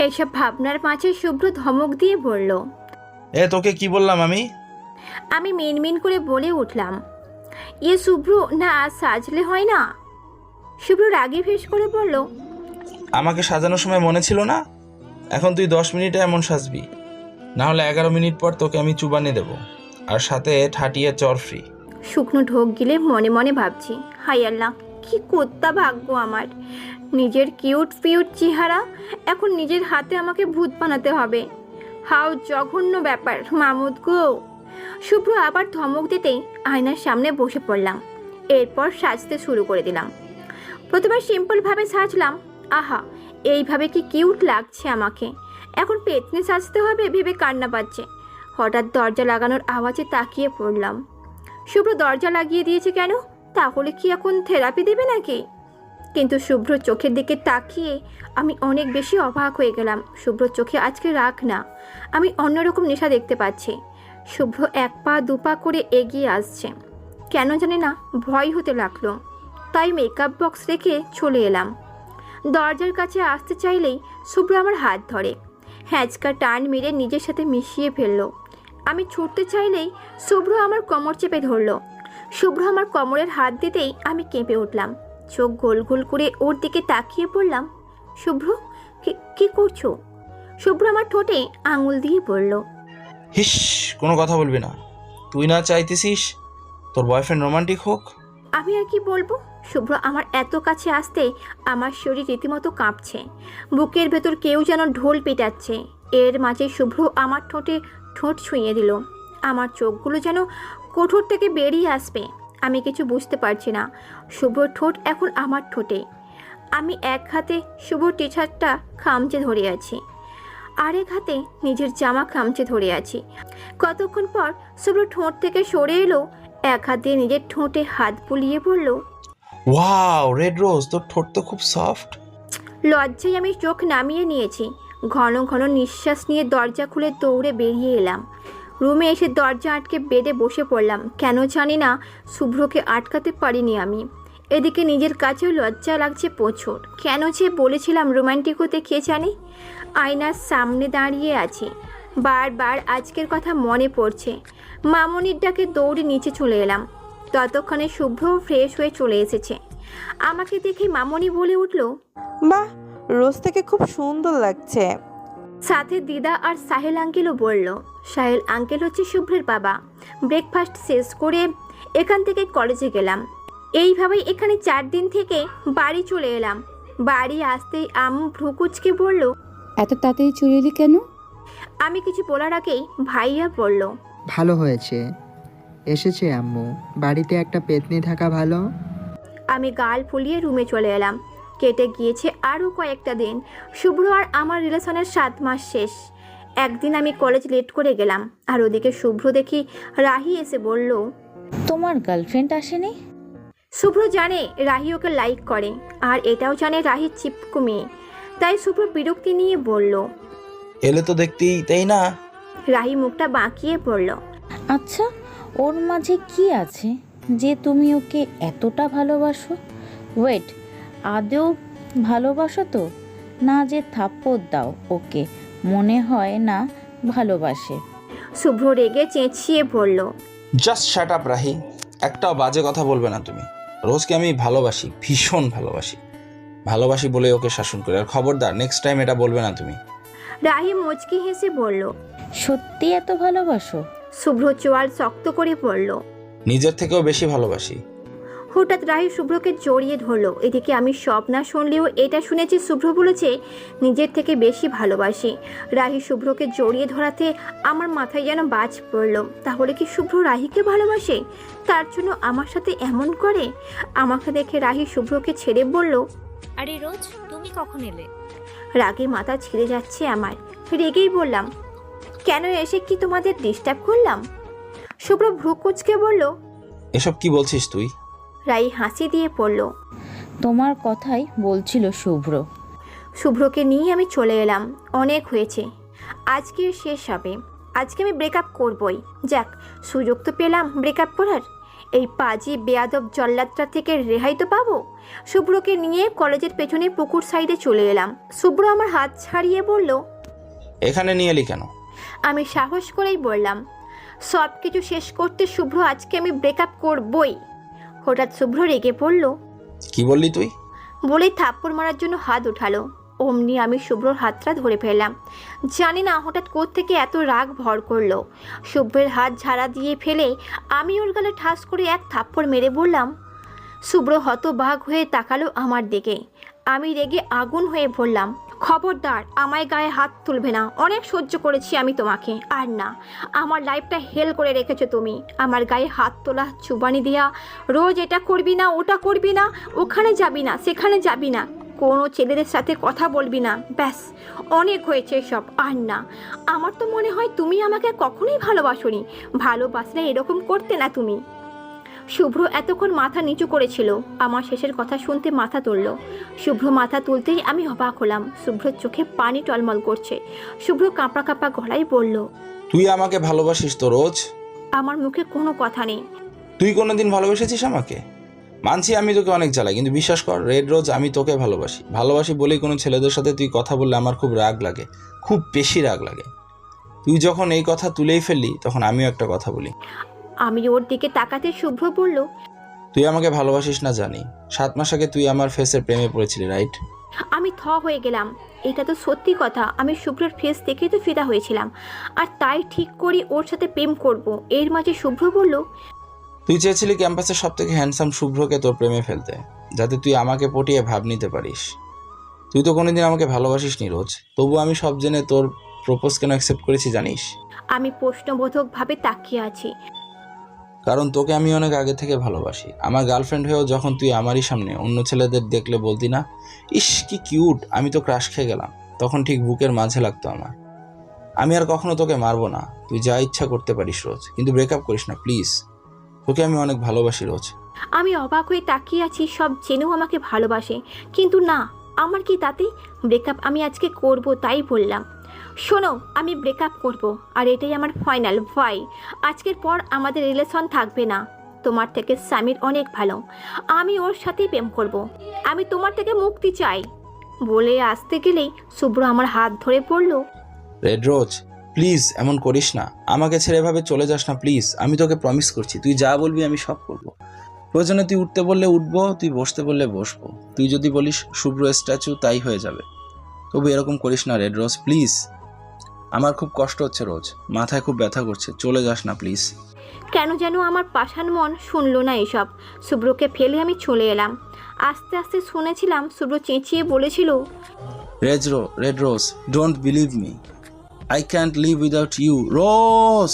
এসব ভাবনার মাঝে শুভ্র ধমক দিয়ে বলল। তোকে কি বললাম আমি? আমি মিনমিন করে বলে উঠলাম, শুভ্র, না আজ সাজলে হয় না? শুভ্র রাগে ফেস করে বলল, আমাকে সাজানোর সময় মনে ছিল না? এখন তুই 10 মিনিটে এমন সাজবি, না হলে 11 মিনিট পর তোকে আমি চুবানি দেব, আর সাথে ঠাটিয়ে চর ফ্রি। শুকনো ঢোক গিলে মনে মনে ভাবছি, হাই আল্লাহ, কি কোত্তা ভাগ্য আমার। নিজের কিউট ফিউট চেহারা এখন নিজের হাতে আমাকে ভূত বানাতে হবে। হাউ জঘন্য ব্যাপার মামুদ গো। শুভ্র আবার ধমক দিতেই আয়নার সামনে বসে পড়লাম। এরপর সাজতে শুরু করে দিলাম। প্রথমে সিম্পলভাবে সাজলাম। আহা, এইভাবে কি কিউট লাগছে আমাকে। এখন পেতনি সাজতে হবে ভেবে কান্না পাচ্ছে। হঠাৎ দরজা লাগানোর আওয়াজে তাকিয়ে পড়লাম। শুভ্র দরজা লাগিয়ে দিয়েছে কেন? তাহলে কি এখন থেরাপি দেবে নাকি? কিন্তু শুভ্র চোখের দিকে তাকিয়ে আমি অনেক বেশি অবাক হয়ে গেলাম। শুভ্র চোখে আজকে রাগ না, আমি অন্যরকম নেশা দেখতে পাচ্ছি। শুভ্র 1 পা 2 পা করে এগিয়ে আসছে। কেন জানি না ভয় হতে লাগলো। তাই মেকআপ বক্স রেখে চলে এলাম। দরজার কাছে আসতে চাইলেই শুভ্র আমার হাত ধরে হ্যাঁচকা টান মেরে নিজের সাথে মিশিয়ে ফেললো। আমি ছুটতে চাইলেই শুভ্র আমার কোমর চেপে ধরলো। শুভ্র আমার কোমরের হাত দিতেই আমি কেঁপে উঠলাম। চোখ গোল গোল করে ওর দিকে তাকিয়ে পড়লাম। শুভ্র, কি করছো? শুভ্র আমার ঠোঁটে আঙুল দিয়ে বলল, হিস, কোনো কথা বলবি না। তুই না চাইতেছিস তোর বয়ফ্রেন্ড রোমান্টিক হোক? আমি আর কি বলবো। শুভ্র আমার এত কাছে আসতে আমার শরীর রীতিমতো কাঁপছে। বুকের ভেতর কেউ যেন ঢোল পেটাচ্ছে। এর মাঝে শুভ্র আমার ঠোঁটে ঠোঁট ছুঁয়ে দিল। আমার চোখগুলো যেন কোঠর থেকে বেরিয়ে আসবে। আমি কিছু বুঝতে পারছি না। শুভ্র ঠোঁট এখন আমার ঠোঁটে। আমি এক হাতে শুভ্র টি শার্টটা খামচে ধরে আছি, আরেক হাতে নিজের জামা খামচে ধরে আছি। কতক্ষণ পর শুভ্র ঠোঁট থেকে সরে এলো। এক হাত দিয়ে নিজের ঠোঁটে হাত বুলিয়ে বলল, ওয়াও রেড রোজ, তোর ঠোঁট তো খুব সফট। লজ্জায় আমি চোখ নামিয়ে নিয়েছি। ঘন ঘন নিঃশ্বাস নিয়ে দরজা খুলে দৌড়ে বেরিয়ে এলাম। রুমে এসে দরজা আটকে বেডে বসে পড়লাম। কেন জানি না শুভ্রকে আটকাতে পারিনি আমি। এদিকে নিজের কাছেও লজ্জা লাগছে প্রচুর। কেন যে বলেছিলাম রোমান্টিক হতে কে জানি। আয়নার সামনে দাঁড়িয়ে আছি, বারবার আজকের কথা মনে পড়ছে। মামনির ডাকে দৌড়ে নিচে চলে এলাম। ততক্ষণে শুভ্র ফ্রেশ হয়ে চলে এসেছে। আমাকে দেখে মামনি বলে উঠল, বাহ, রোজ থেকে খুব সুন্দর লাগছে। সাথে দিদা আর সাহেল আঙ্কেলও বলল। সাহেল আঙ্কেল হচ্ছে শুভ্রের বাবা। ব্রেকফাস্ট শেষ করে এখান থেকে কলেজে গেলাম। এইভাবেই এখানে 4 দিন থেকে বাড়ি চলে এলাম। বাড়ি আসতেই আম্মু ভ্রুকুচকে বলল, এত তাড়াতাড়ি চলে এলি কেন? আমি কিছু বলার আগেই ভাইয়া বলল, ভালো হয়েছে এসেছে আম্মু, বাড়িতে একটা পেতনি থাকা ভালো। আমি গাল ফুলিয়ে রুমে চলে এলাম। কেটে গিয়েছে আরও কয়েকটা দিন। শুভ্র আর আমার রিলেশনের 7 মাস শেষ। একদিন আমি কলেজ লেট করে গেলাম, আর ওদিকে শুভ্র দেখি রাহি এসে বলল, তোমার গার্লফ্রেন্ড আসেনি? শুভ্র জানে রাহি ওকে লাইক করে, আর এটাও জানে রাহি চিপকু মেয়ে। তাই শুভ্র বিরক্তি নিয়ে বলল, এলে তো দেখতেই তাই না? রাহি মুখটা বাঁকিয়ে পড়ল, আচ্ছা, ওর মাঝে কি আছে যে তুমি ওকে এতটা ভালোবাসো? ওয়েট, আদৌ ভালোবাসো তো? না যে থাপ্পড় দাও ওকে, মনে হয় না ভালোবাসে। শুভ্র রেগে চেঁচিয়ে বলল, জাস্ট শাট আপ রাহি, একটাও বাজে কথা বলবে না তুমি। রোজকে আমি ভালোবাসি, ভীষণ ভালোবাসি। ভালোবাসি বলে ওকে শাসন করি, আর খবরদার নেক্সট টাইম এটা বলবে না তুমি। রাহি মুচকি হেসে বলল, সত্যি এত ভালোবাসো? শুভ্র চোয়াল শক্ত করে পড়ল। নিজের থেকেও বেশি ভালোবাসি। হঠাৎ রাহি শুভ্রকে জড়িয়ে ধরলো। এদিকে আমি সব না শুনলেও এটা শুনেছি শুভ্র বলেছে নিজের থেকে বেশি ভালোবাসি। রাহি শুভ্রকে জড়িয়ে ধরাতে আমার মাথায় যেন বাজ পড়ল। তাহলে কি শুভ্র রাহিকে ভালোবাসে? তার জন্য আমার সাথে এমন করে? আমাকে দেখে রাহি শুভ্রকে ছেড়ে বলল, আরে রোজ, তুমি কখন এলে? রাগে মাথা ছিঁড়ে যাচ্ছে আমার। রেগেই বললাম, কেন এসে কি তোমাদের ডিস্টার্ব করলাম? শুভ্র ভ্রু কুঁচকে বলল, এসব কি বলছিস তুই? রাহি হাসি দিয়ে পড়ল, তোমার কথাই বলছিল শুভ্র। শুভ্রকে নিয়ে আমি চলে এলাম। অনেক হয়েছে, আজকে শেষ হবে। আজকে আমি ব্রেকআপ করবই। যাক, সুযোগ তো পেলাম ব্রেকআপ করার। এই পাজি বেয়াদব জল্লাদটা থেকে রেহাই তো পাবো। শুভ্রকে নিয়ে কলেজের পেছনে পুকুর সাইডে চলে এলাম। শুভ্র আমার হাত ছাড়িয়ে বলল, এখানে নিয়ে এলি কেন? আমি সাহস করেই বললাম, সব কিছু শেষ করতে শুভ্র, আজকে আমি ব্রেকআপ করবই। হঠাৎ শুভ্র রেগে পড়ল, কি বললি তুই? বলেই থাপ্পড় মারার জন্য হাত উঠালো। অমনি আমি শুভ্রর হাতটা ধরে ফেললাম। জানি না হঠাৎ কোত্থেকে এত রাগ ভর করলো। শুভ্রের হাত ঝাড়া দিয়ে ফেলে আমি ওর গালে ঠাস করে এক থাপ্পড় মেরে বললাম। শুভ্র হতবাক হয়ে তাকালো আমার দিকে। আমি রেগে আগুন হয়ে বললাম, খবরদার আমায় গায়ে হাত তুলবে না। অনেক সহ্য করেছি আমি তোমাকে, আর না। আমার লাইফটা হেল করে রেখেছো তুমি। আমার গায়ে হাত তোলা, চুবানি দেওয়া, রোজ এটা করবি না, ওটা করবি না, ওখানে যাবি না, সেখানে যাবি না, কোনো ছেলেদের সাথে কথা বলবি না, ব্যাস অনেক হয়েছে সব। আর না, আমার তো মনে হয় তুমি আমাকে কখনোই ভালোবাসোনি। ভালোবাসলে এরকম করতে না তুমি। শুভ্র এতক্ষণ মাথা নিচু করেছিল। আমার শেষের কথা শুনতে মাথা তুলল। শুভ্র মাথা তুলতেই আমি অবাক হলাম। শুভ্রর চোখে পানি টলমল করছে। শুভ্র কাঁপা কাঁপা গলায় বলল, তুই আমাকে ভালোবাসিস তো রোজ? আমার মুখে কোনো কথা নেই। তুই কোনোদিন ভালোবেসেছিস আমাকে? মানছি আমি তোকে অনেক জ্বালাই, কিন্তু বিশ্বাস কর রেড রোজ, আমি তোকে ভালোবাসি বলেই কোনো ছেলেদের সাথে তুই কথা বললে আমার খুব রাগ লাগে, খুব বেশি রাগ লাগে। তুই যখন এই কথা তুলেই ফেললি, তখন আমিও একটা কথা বলি। আমি ওর দিকে তাকাতে শুভ্র বলল, তুই আমাকে ভালোবাসিস না জানি। 7 মাস আগে তুই আমার ফেসের প্রেমে পড়েছিলি, রাইট? আমি হয়ে গেলাম। এটা তো সত্যি কথা। আমি শুভ্রের ফেস দেখেই তো ফিদা হয়েছিলাম, আর তাই ঠিক করি ওর সাথে প্রেম করব। এর মাঝে শুভ্র বলল, তুই চেয়েছিলি ক্যাম্পাসের সব থেকে হ্যান্ডসাম শুভ্রকে তোর প্রেমে ফেলতে, যাতে তুই আমাকে পটিয়ে ভাব নিতে পারিস। তুই তো কোনোদিন আমাকে ভালোবাসিস নি রোজ, তবু আমি সব জেনে তোর প্রপোজ কেন অ্যাকসেপ্ট করেছি জানিস? আমি প্রশ্নবোধকভাবে তাকিয়ে আছি। কারণ তোকে আমি অনেক আগে থেকে ভালোবাসি। আমার গার্লফ্রেন্ড হয়েও যখন তুই আমারই সামনে অন্য ছেলেদের দেখলে বলতি না, ইস কি কিউট, আমি তো ক্রাশ খেয়ে গেলাম, তখন ঠিক বুকের মাঝে লাগতো আমার। আমি আর কখনো তোকে মারবো না, তুই যা ইচ্ছা করতে পারিস রোজ, কিন্তু ব্রেকআপ করিস না প্লিজ। তোকে আমি অনেক ভালোবাসি রোজ। আমি অবাক হয়ে তাকিয়ে আছি, সব জেনেও আমাকে ভালোবাসে। কিন্তু না, আমার কি তাতে? ব্রেকআপ আমি আজকে করব, তাই বললাম। শোনো, আমি ব্রেকআপ করব, আর এটাই আমার ফাইনাল ভাই। আজকের পর আমাদের রিলেশন থাকবে না। তোমার থেকে স্বামীর অনেক ভালো, আমি ওর সাথেই প্রেম করব। আমি তোমার থেকে মুক্তি চাই। বলে আসতে গেলেই শুভ্র আমার হাত ধরে পড়ল। রেড রোজ প্লিজ এমন করিস না, আমাকে ছেড়ে এভাবে চলে যাস না প্লিজ। আমি তোকে প্রমিস করছি, তুই যা বলবি আমি সব করব। প্রয়োজনে তুই উঠতে বললে উঠবো, তুই বসতে বললে বসবো, তুই যদি বলিস শুভ্র স্ট্যাচু তাই হয়ে যাবে। তবু এরকম করিস না রেড রোজ প্লিজ। আমার খুব কষ্ট হচ্ছে রোজ, মাথায় খুব ব্যথা করছে, চলে যাস না প্লিজ। কেন যেন আমার পাষাণ মন শুনলো না এসব। শুভ্রকে ফেলে আমি চলে এলাম। আস্তে আস্তে শুনেছিলাম শুভ্র চেঁচিয়ে বলেছিল, red rose don't believe me, I can't live without you Rose.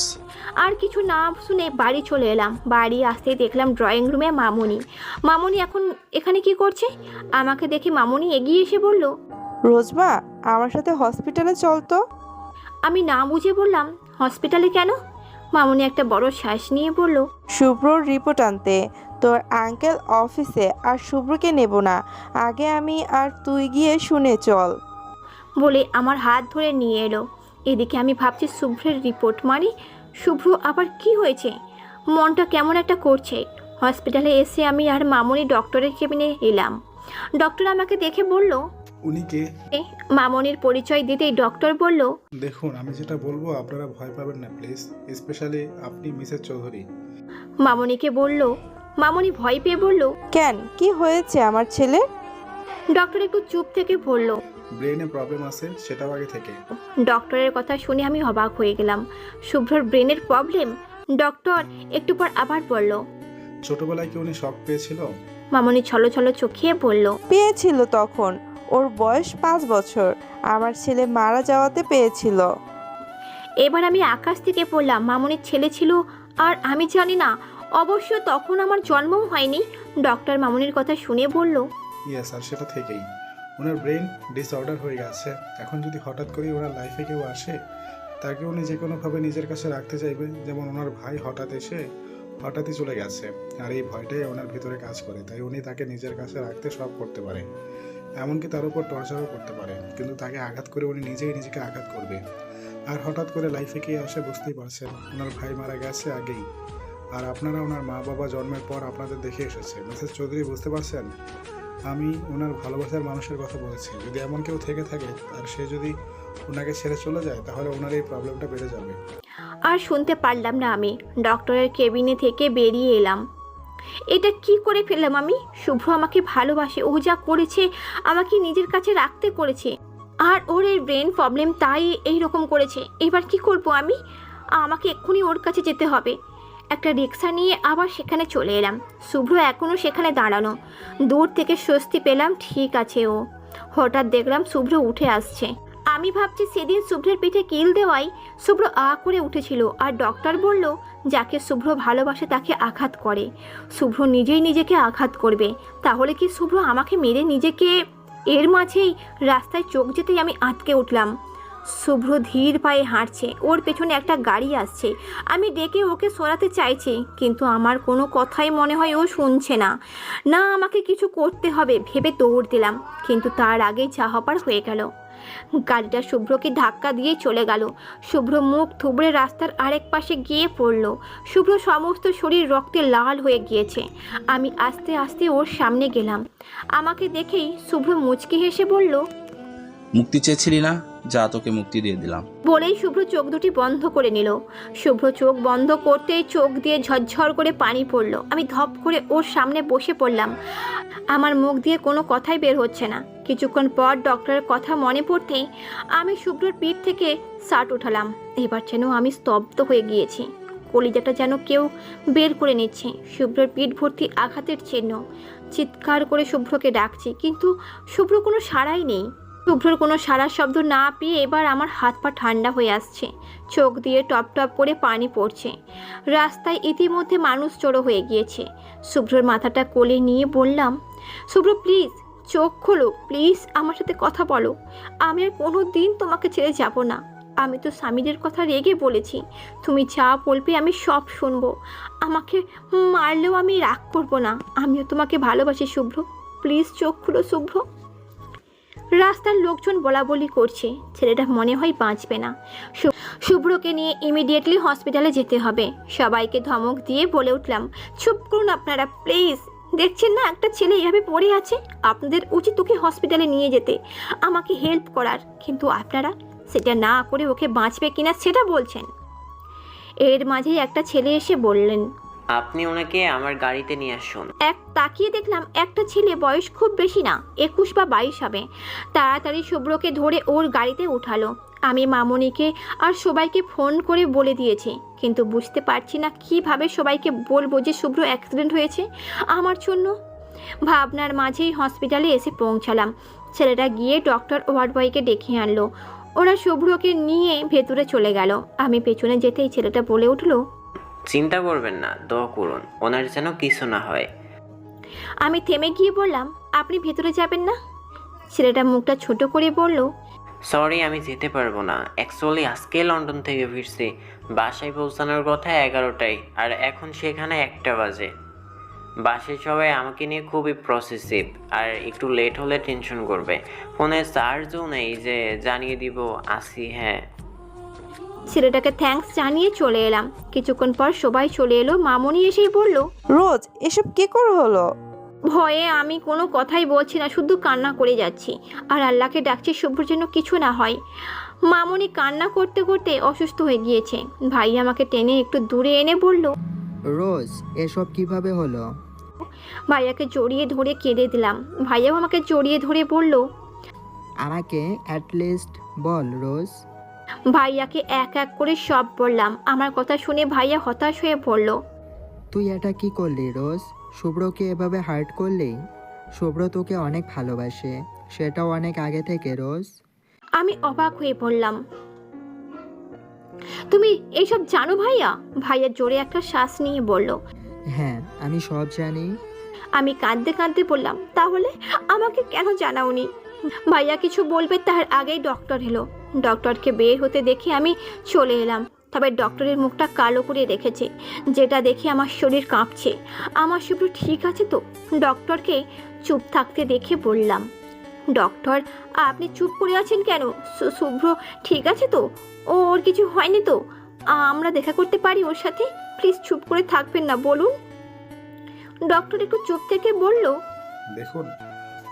আর কিছু না শুনে বাড়ি চলে এলাম। বাড়ি আসতেই দেখলাম ড্রয়িং রুমে মামুনি। মামুনি এখন এখানে কি করছে? আমাকে দেখে মামুনি এগিয়ে এসে বলল, রোজমা, আমার সাথে হসপিটালে চল তো। আমি না বুঝে বললাম, হসপিটালে কেন? মামুনি একটা বড় শ্বাস নিয়ে বলল, শুভ্রর রিপোর্ট আনতে। তোর আঙ্কেল অফিসে, আর শুভ্রকে নেব না, আগে আমি আর তুই গিয়ে শুনে চল। বলে আমার হাত ধরে নিয়ে এলো। এদিকে আমি ভাবছি শুভ্রের রিপোর্ট, মানে শুভ্র আবার কি হয়েছে? মনটা কেমন একটা করছে। হসপিটালে এসে আমি আর মামুনি ডক্টরের কেবিনে এলাম। ডক্টর আমাকে দেখে বলল, উনি কে? মামনির পরিচয় দিতেই ডক্টর বলল, দেখুন, আমি যেটা বলবো আপনারা ভয় পাবেন না প্লিজ, স্পেশালি আপনি মিসেস চৌধুরী। মামনিকে বলল। মামনি ভয় পেয়ে বলল, কেন, কি হয়েছে আমার ছেলে? ডক্টর একটু চুপ থেকে বলল। ব্রেনে প্রবলেম আছে, সেটাও আগে থেকে। ডক্টরের কথা শুনে আমি অবাক হয়ে গেলাম। শুভ্রর ব্রেনের প্রবলেম? ডক্টর একটু পর আবার বলল। ছোটবেলায় কি উনি শক পেয়েছিল? মামনি ছলো ছলো চোখে বলল, পেয়েছিল, তখন ওর বয়স 5 বছর। আমার ছেলে মারা যাওয়াতে পেয়েছিল। এবার আমি আকাশ থেকে পড়লাম। মামনির ছেলে ছিল আর আমি জানি না। অবশ্য তখন আমার জন্মও হয়নি। ডক্টর মামনির কথা শুনে বলল, ইয়েস, আর সেটা থেকেই ওনার ব্রেন ডিসঅর্ডার হয়ে গেছে। এখন যদি হঠাৎ করে ওনার লাইফে কেউ আসে, তাকে উনি যে কোনোভাবে নিজের কাছে রাখতে চাইবেন। যেমন ওনার ভাই হঠাৎ এসে হঠাৎই চলে গেছে, আর এই ভয়টাই ওনার ভিতরে কাজ করে, তাই উনি তাকে নিজের কাছে রাখতে সব করতে পারে, এমনকি তার উপর টর্চারও করতে পারে। কিন্তু তাকে আঘাত করে উনি নিজেই নিজেকে আঘাত করবে। আর হঠাৎ করে লাইফে কে আসে বুঝতেই পারছেন, ওনার ভাই মারা গেছে আগেই, আর আপনারা ওনার মা বাবা জন্মের পর আপনাদের দেখে এসেছে। মিসেস চৌধুরী, বুঝতে পারছেন? আমি ওনার ভালোবাসার মানুষের কথা বলেছি। যদি এমন কেউ থেকে থাকে আর সে যদি ওনাকে ছেড়ে চলে যায়, তাহলে ওনার এই প্রবলেমটা বেড়ে যাবে। আর শুনতে পারলাম না আমি ডক্টরের কেবিনে থেকে বেরিয়ে এলাম। এটা কি করে ফেললাম আমি? শুভ্র আমাকে ভালোবাসে, ও যা করেছে আমাকে নিজের কাছে রাখতে করেছে, আর ওর এই ব্রেন প্রবলেম তাই এই রকম করেছে। এবার কি করব আমি? আমাকে এক্ষুনি ওর কাছে যেতে হবে। একটা রিক্সা নিয়ে আবার সেখানে চলে এলাম। শুভ্র এখনও সেখানে দাঁড়ানো। দূর থেকে স্বস্তি পেলাম, ঠিক আছে ও। হঠাৎ দেখলাম শুভ্র উঠে আসছে। আমি ভাবছি সেদিন শুভ্রের পিঠে কিল দেওয়াই শুভ্র আ করে উঠেছিল, আর ডক্টর বলল যাকে শুভ্র ভালোবাসে তাকে আঘাত করে। শুভ্র নিজেই নিজেকে আঘাত করবে। তাহলে কি শুভ্র আমাকে মেরে নিজেকে? এর মাঝেই রাস্তায় চোখ যেতেই আমি আটকে উঠলাম। শুভ্র ধীর পায়ে হাঁটছে, ওর পেছনে একটা গাড়ি আসছে। আমি ডেকে ওকে সরাতে চাইছি, কিন্তু আমার কোনো কথাই মনে হয় ও শুনছে না। না, আমাকে কিছু করতে হবে ভেবে দৌড় দিলাম, কিন্তু তার আগেই যা হবার হয়ে গেল। গাড়িটা শুভ্রকে ধাক্কা দিয়ে চলে গেল। শুভ্র মুখ থুবড়ে রাস্তার আরেক পাশে গিয়ে পড়ল। শুভ্র সমস্ত শরীর রক্তে লাল হয়ে গিয়েছে। আমি আস্তে আস্তে ওর সামনে গেলাম। আমাকে দেখেই শুভ্র মুচকি হেসে বলল, মুক্তি চেয়েছিলি না, যা তোকে মুক্তি দিয়ে দিলাম। বলেই শুভ্র চোখ দুটি বন্ধ করে নিল। শুভ্র চোখ বন্ধ করতেই চোখ দিয়ে ঝরঝর করে পানি পড়ল। আমি ধপ করে ওর সামনে বসে পড়লাম। আমার মুখ দিয়ে কোনো কথাই বের হচ্ছে না। কিছুক্ষণ পর ডক্টরের কথা মনে পড়তেই আমি শুভ্রর পিঠ থেকে শার্ট উঠালাম। এবার যেন আমি স্তব্ধ হয়ে গিয়েছি। কলিজাটা যেন কেউ বের করে নিচ্ছে। শুভ্রর পিঠ ভর্তি আঘাতের চিহ্ন। চিৎকার করে শুভ্রকে ডাকছি, কিন্তু শুভ্র কোনো সাড়াই নেই। শুভ্রর কোনো সারা শব্দ না পেয়ে এবার আমার হাত পা ঠান্ডা হয়ে আসছে। চোখ দিয়ে টপ টপ করে পানি পড়ছে। রাস্তায় ইতিমধ্যে মানুষ জড়ো হয়ে গিয়েছে। শুভ্রর মাথাটা কোলে নিয়ে বললাম, শুভ্র প্লিজ চোখ খোলো, প্লিজ আমার সাথে কথা বলো। আমি আর কোনো দিন তোমাকে ছেড়ে যাব না। আমি তো স্বামীদের কথা রেগে বলেছি, তুমি যা বলবে আমি সব শুনবো। আমাকে মারলেও আমি রাগ করবো না। আমিও তোমাকে ভালোবাসি শুভ্র, প্লিজ চোখ খুলো শুভ্র। রাস্তার লোকজন বলা বলি করছে, ছেলেটা মনে হয় বাঁচবে না। শুভ্রকে নিয়ে ইমিডিয়েটলি হসপিটালে যেতে হবে। সবাইকে ধমক দিয়ে বলে উঠলাম, চুপ করুন আপনারা প্লিজ। দেখছেন না একটা ছেলে এভাবে পড়ে আছে? আপনাদের উচিত ওকে হসপিটালে নিয়ে যেতে, আমাকে হেল্প করার, কিন্তু আপনারা সেটা না করে ওকে বাঁচবে কিনা সেটা বলছেন। এর মাঝেই একটা ছেলে এসে বললেন, আপনি ওনাকে আমার গাড়িতে নিয়ে আসুন। এক তাকিয়ে দেখলাম একটা ছেলে, বয়স খুব বেশি না, 21 বা 22 হবে। তাড়াতাড়ি শুভ্রকে ধরে ওর গাড়িতে উঠালো। আমি মামনিকে আর সবাইকে ফোন করে বলে দিয়েছি, কিন্তু বুঝতে পারছি না কিভাবে সবাইকে বলবো যে শুভ্র অ্যাক্সিডেন্ট হয়েছে আমার জন্য। ভাবনার মাঝেই হসপিটালে এসে পৌঁছালাম। ছেলেটা গিয়ে ডক্টর ওয়ার্ড বয়কে ডেকে আনলো। ওরা শুভ্রকে নিয়ে ভেতরে চলে গেল। আমি পেছনে যেতেই ছেলেটা বলে উঠলো, চিন্তা করবেন না, দোয়া করুন ওনার যেন কিছু না হয়। আমি থেমে গিয়ে বললাম, আপনি ভেতরে যাবেন না? ছেলেটা মুখটা ছোট করে বলল, সরি আমি যেতে পারবো না। অ্যাকচুয়ালি আজকে লন্ডন থেকে ফিরছি, বাসায় পৌঁছানোর কথা 11টায়, আর এখন সেখানে 1টা বাজে। বাসায় সবাই আমাকে নিয়ে খুবই প্রসেসিভ, আর একটু লেট হলে টেনশন করবে। ফোনে চার্জও নেই যে জানিয়ে দিব আসি। হ্যাঁ, ছেলেটাকে থ্যাঙ্কস জানিয়ে চলে এলাম। কিছুক্ষণ পর সবাই চলে এলো। মামনি এসেই বলল, রোজ এসব কি করে হলো? ভয়ে আমি কোনো কথাই বলছি না, শুধু কান্না করে যাচ্ছি আর আল্লাহকে ডাকছি শুভ্র যেন কিছু না হয়। মামনি কান্না করতে করতে অসুস্থ হয়ে গিয়েছে। ভাই আমাকে টেনে একটু দূরে এনে বলল, রোজ এসব কিভাবে হলো? ভাইয়াকে জড়িয়ে ধরে কেঁদে দিলাম। ভাইয়াও আমাকে জড়িয়ে ধরে বলল, আমাকে অ্যাটলিস্ট বল রোজ। ভাইয়াকে এক এক করে সব বললাম। আমার কথা শুনে ভাইয়া হতাশ হয়ে পড়ল। তুই এটা কি করলি রোজ? শুভ্রকে এভাবে হার্ট করলি? শুভ্র তোকে অনেক ভালোবাসে, সেটাও অনেক আগে থেকে রোজ। আমি অবাক হয়ে পড়লাম। তুমি এইসব জানো ভাইয়া? ভাইয়া জোরে একটা শ্বাস নিয়ে বলল। হ্যাঁ আমি সব জানি। আমি কাঁদতে কাঁদতে বললাম, তাহলে আমাকে কেন জানাওনি? ভাইয়া কিছু বলবে তার আগেই ডক্টর এলো। ডক্টরকে বের হতে দেখে আমি চলে এলাম। তবে ডক্টরের মুখটা কালো করে রেখেছে, যেটা দেখে আমার শরীর কাঁপছে। আমার শুভ্র ঠিক আছে তো? ডক্টরকে চুপ থাকতে দেখে বললাম, ডক্টর আপনি চুপ করে আছেন কেন? শুভ্র ঠিক আছে তো? ওর কিছু হয়নি তো? আমরা দেখা করতে পারি ওর সাথে? প্লিজ চুপ করে থাকবেন না, বলুন। ডক্টর একটু চুপ থেকে বলল, দেখুন,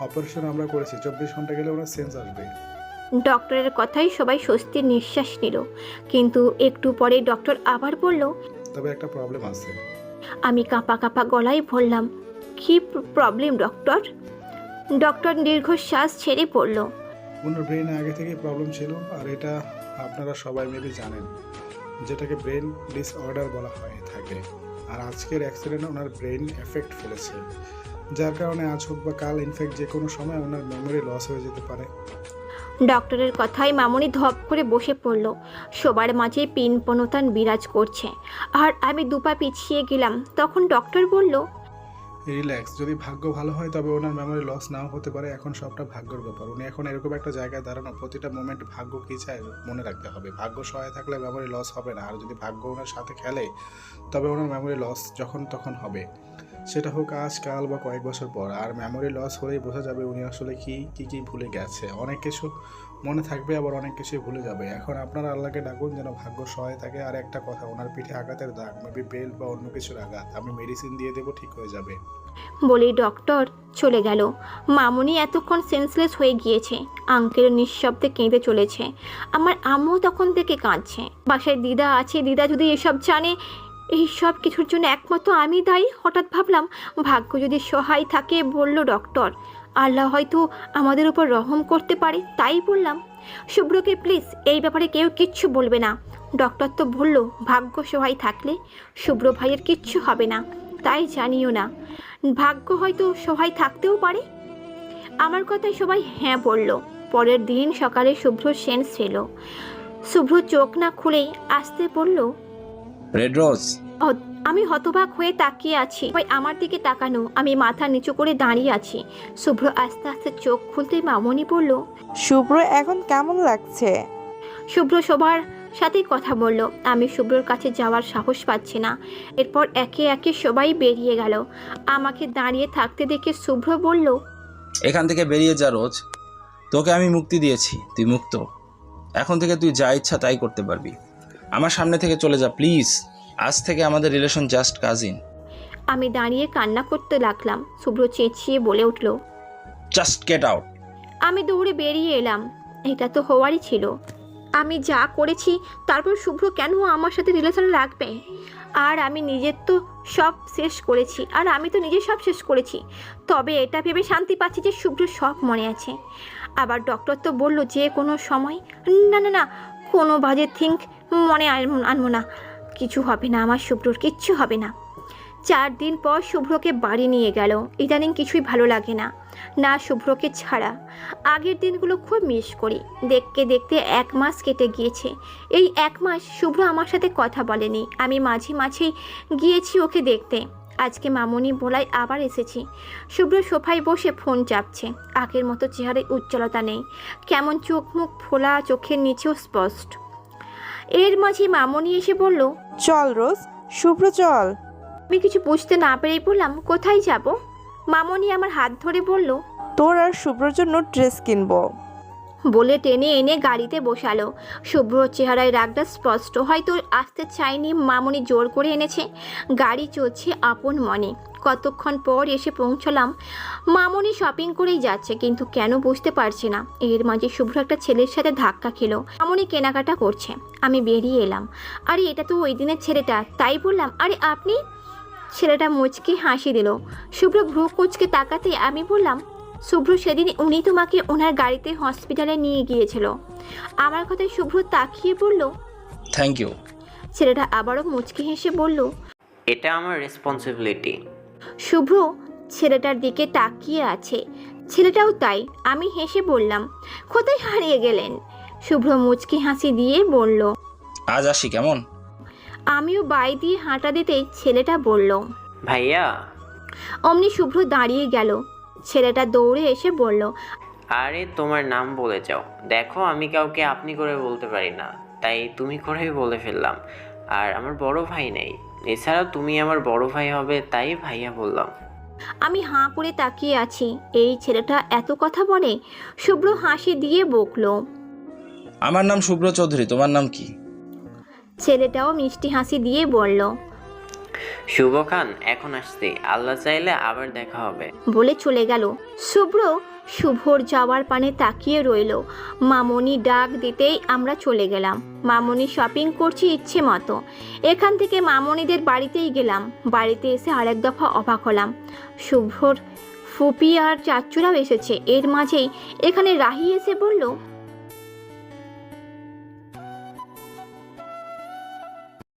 অপারেশন আমরা করেছি, 24 ঘন্টা গেলে ওনার সেন্স আসবে। ডক্টরের কথাই সবাই স্বস্তির নিঃশ্বাস নিল। কিন্তু একটু পরে ডক্টর আবার বলল, তবে একটা প্রবলেম আছে। আমি কাঁপা কাঁপা গলায় বললাম, কি প্রবলেম ডক্টর? ডক্টর দীর্ঘশ্বাস ছেড়ে পড়ল, ওনার ব্রেনে আগে থেকেই প্রবলেম ছিল, আর এটা আপনারা সবাই মেবি জানেন, যেটাকে ব্রেন ডিসঅর্ডার বলা হয়ে থাকে। আর আজকের অ্যাক্সিডেন্টে ওনার ব্রেন এফেক্ট ফেলেছে, যার কারণে আজ হোক বা কাল ইনফ্যাক্ট যে কোনো সময় ওনার মেমোরি লস হয়ে যেতে পারে। ডক্টরের কথায় মামনি ধপ করে বসে পড়ল। সবার মাঝে পিনপনতান বিরাজ করছে, আর আমি দুপা পিছিয়ে গেলাম। তখন ডক্টর বলল, রিল্যাক্স, যদি ভাগ্য ভালো হয় তবে ওনার মেমোরি লস নাও হতে পারে। এখন সবটা ভাগ্যের ব্যাপার। উনি এখন এরকম একটা জায়গায় দাঁড়ানো, প্রতিটা মোমেন্ট ভাগ্য কী চায় মনে রাখতে হবে। ভাগ্য সহায় থাকলে মেমোরি লস হবে না, আর যদি ভাগ্য ওনার সাথে খেলে তবে ওনার মেমোরি লস যখন তখন হবে, সেটা হোক আজ কাল বা কয়েক বছর পর। আর মেমোরি লস হলেই বোঝা যাবে উনি আসলে কী ভুলে গেছে। অনেক কিছু মনে থাকবে, আবার অনেক কিছুই ভুলে যাবে। এখন আপনারা আল্লাহকে ডাকুন যেন ভাগ্য সহায় থাকে। আর একটা কথা, ওনার পিঠে আঘাতের দাগ, মেবি বেল্ট বা অন্য কিছুর আঘাত, আমি মেডিসিন দিয়ে দেবো, ঠিক হয়ে যাবে। বলেই ডক্টর চলে গেল। মামনি এতক্ষণ সেন্সলেস হয়ে গিয়েছে। আঙ্কেল নিঃশব্দে কেঁদে চলেছে। আমার আম্মু তখন থেকে কাঁদছে। বাসায় দিদা আছে, দিদা যদি এসব জানে, এই সব কিছুর জন্য একমাত্র আমি দায়ী। হঠাৎ ভাবলাম, ভাগ্য যদি সহায় থাকে, বলল ডক্টর, আল্লাহ হয়তো আমাদের উপর রহম করতে পারে। তাই বললাম, শুভ্রকে প্লিজ এই ব্যাপারে কেউ কিচ্ছু বলবে না। ডক্টর তো বলল, ভাগ্য সহায় থাকলে শুভ্র ভাইয়ের কিচ্ছু হবে না। তাই জানিও না, ভাগ্য হয়তো সহায় থাকতেও পারে। আমার কথায় সবাই হ্যাঁ বলল। পরের দিন সকালে শুভ্র সেন্স ছিল। শুভ্র চোখ না খুলেই আসতে বলল, রেড রোজ। আমি হতবাক হয়ে তাকিয়ে আছি। ওই আমার দিকে তাকানো, আমি মাথা নিচু করে দাঁড়িয়ে আছি। শুভ্র আস্তে আস্তে চোখ খুলতে মামনি বলল, শুভ্র এখন কেমন লাগছে? শুভ্র সবার সাথেই কথা বলল। আমি শুভ্রর কাছে যাওয়ার সাহস পাচ্ছি না। এরপর একে একে সবাই বেরিয়ে গেল। আমাকে দাঁড়িয়ে থাকতে দেখে শুভ্র বলল, এখান থেকে বেরিয়ে যা রোজ, তোকে আমি মুক্তি দিয়েছি, তুই মুক্ত। এখন থেকে তুই যা ইচ্ছা তাই করতে পারবি। আমার সামনে থেকে চলে যা প্লিজ। আজ থেকে আমাদের রিলেশন জাস্ট কাজিন। আমি দাঁড়িয়ে কান্না করতে লাগলাম। শুভ্র চেঁচিয়ে বলে উঠল, জাস্ট গেট আউট। আমি দৌড়ে বেরিয়ে এলাম। এটা তো হওয়ারই ছিল। আমি যা করেছি, তারপর শুভ্র কেন আমার সাথে রিলেশন রাখবে? আর আমি নিজের তো সব শেষ করেছি, আর আমি তো নিজে সব শেষ করেছি। তবে এটা ভেবে শান্তি পাচ্ছি যে শুভ্র সব মনে আছে। আবার ডক্টর তো বলল যে কোনো সময়, না না না, কোনো বাজে থিঙ্ক মনে আনবো না। কিছু হবে না, আমার শুভ্রর কিচ্ছু হবে না। 4 দিন পর শুভ্রকে বাড়ি নিয়ে গেল। ইদানিং কিছুই ভালো লাগে না, না শুভ্রকে ছাড়া। আগের দিনগুলো খুব মিস করি। দেখতে দেখতে 1 মাস কেটে গিয়েছে। এই 1 মাস শুভ্র আমার সাথে কথা বলেনি। আমি মাঝে মাঝেই গিয়েছি ওকে দেখতে। আজকে মামনি বলায় আবার এসেছি। শুভ্র সোফায় বসে ফোন চাপছে। আগের মতো চেহারায় উজ্জ্বলতা নেই, কেমন চোখ মুখ ফোলা, চোখের নিচেও স্পষ্ট। এর মাঝে মামনি এসে বলল, চল রোজ, শুভ্র চল। আমি কিছু বুঝতে না পেরেই বললাম, কোথায় যাব? মামনি আমার হাত ধরে বলল, তোর আর শুভ্রর জন্য ড্রেস কিনবো। বলে টেনে এনে গাড়িতে বসালো। শুভ্র চেহারায় রাগটা স্পষ্ট। হয়তো আসতে চাইনি, মামনি জোর করে এনেছে। গাড়ি চলছে আপন মনে। কতক্ষণ পর এসে পৌঁছলাম। মামনি শপিং করেই যাচ্ছে, কিন্তু কেন বুঝতে পারছি না। এর মাঝে শুভ্র একটা ছেলের সাথে ধাক্কা খেলো। মামনি কেনাকাটা করছে। আমি বেরিয়ে এলাম। আরে এটা তো ওই দিনের ছেলেটা। তাই বললাম, আরে আপনি? ছেলেটা মুচকি হাসি দিল। শুভ্র ভ্রু কুঁচকে তাকাতে আমি বললাম, শুভ্র সেদিন উনি তোমাকে ওনার গাড়িতে হসপিটালে নিয়ে গিয়েছিল। আমার কথায় শুভ্র তাকিয়ে বলল, থ্যাংক ইউ। ছেলেটা আবারও মুচকি হেসে বলল, এটা আমার রেসপন্সিবিলিটি। শুভ্র ছেলেটার দিকে তাকিয়ে আছে। ছেলেটাও তাই। আমি হেসে বললাম, কোথায় হারিয়ে গেলেন? শুভ্র মুচকি হাসি দিয়ে বলল, আজ আসি কেমন? আমিও বাই দিয়ে হাঁটা দিতেই ছেলেটা বলল, ভাইয়া। অমনি শুভ্র দাঁড়িয়ে গেল। ছেলেটা দৌড়ে এসে বলল, আরে তোমার নাম বলে যাও। দেখো আমি কাউকে আপনি করে বলতে পারি না, তাই তুমি করেই বলে ফেললাম। আর আমার বড় ভাই নেই, এছাড়াও তুমি আমার বড় ভাই হবে, তাই ভাইয়া বললাম। আমি হাঁ করে তাকিয়ে আছি। এই ছেলেটা এত কথা বলে? শুভ্র হাসি দিয়ে বকল, আমার নাম শুভ্র চৌধুরী, তোমার নাম কি? ছেলেটাও মিষ্টি হাসি দিয়ে বলল, শুভ খান এখন আসছি, আল্লাহ চাইলে আবার দেখা হবে। বলে চলে গেল। শুভ্র শুভর যাওয়ার পানে তাকিয়ে রইল। মামনি ডাক দিতেই আমরা চলে গেলাম। মামনি শপিং করছি ইচ্ছে মতো। এখান থেকে মামনিদের বাড়িতেই গেলাম। বাড়িতে এসে আরেক দফা অবাক হলাম। শুভ্রর ফুপি আর চাচুরাও এসেছে। এর মাঝেই এখানে রাহি এসে বলল,